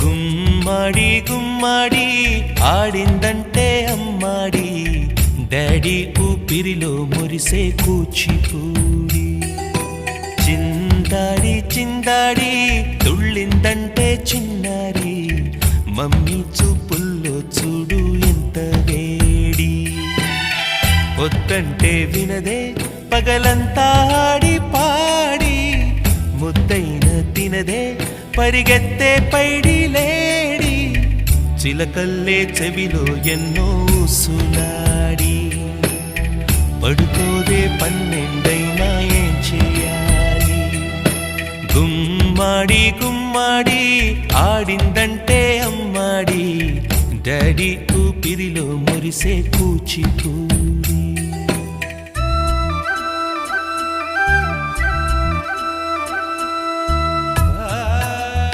గుమ్మడి గుమ్మడి ఆడిందంటే అమ్మాడి daddy ఊపిరిలో మురిసే కూచిపూడి చిందాడి చిందాడి తుళ్ళిందంటే చిన్నారి మమ్మీ చూపుల్లో చూడు ఎంత వేడి వద్దంటే వినదే పగలంతా ఆడి పాడి ముద్దైన తినదే పరిగెత్తే పైడి లేడి చిలకల్లే చెవిలో ఎన్నో సులాడి పడుకోదే పన్నెండైనా ఏం చేయాలి గుమ్మాడి గుమ్మాడి ఆడిందంటే అమ్మాడి డాడీ ఊపిరిలో మురిసే కూచిపూడి